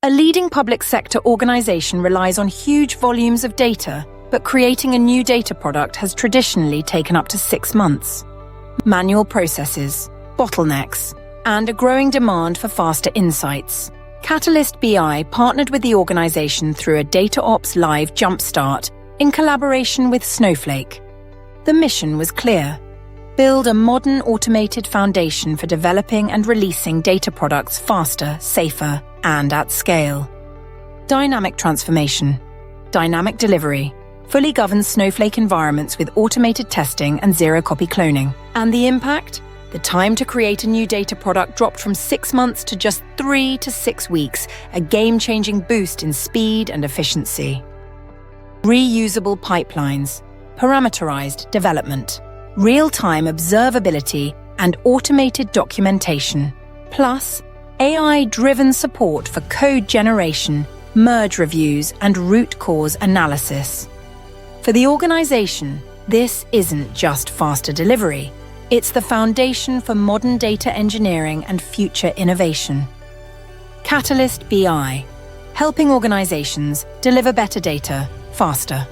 A leading public sector organization relies on huge volumes of data, but creating a new data product has traditionally taken up to 6 months. Manual processes, bottlenecks, and a growing demand for faster insights. Catalyst BI partnered with the organization through a DataOps Live Jumpstart in collaboration with Snowflake. The mission was clear: build a modern automated foundation for developing and releasing data products faster, safer, and at scale. Dynamic transformation, dynamic delivery, fully governed Snowflake environments with automated testing and zero-copy cloning. And the impact? The time to create a new data product dropped from 6 months to just 3 to 6 weeks, a game-changing boost in speed and efficiency. Reusable pipelines, parameterized development, real-time observability, and automated documentation, plus AI-driven support for code generation, merge reviews, and root cause analysis. For the organization, this isn't just faster delivery. It's the foundation for modern data engineering and future innovation. Catalyst BI, helping organizations deliver better data faster.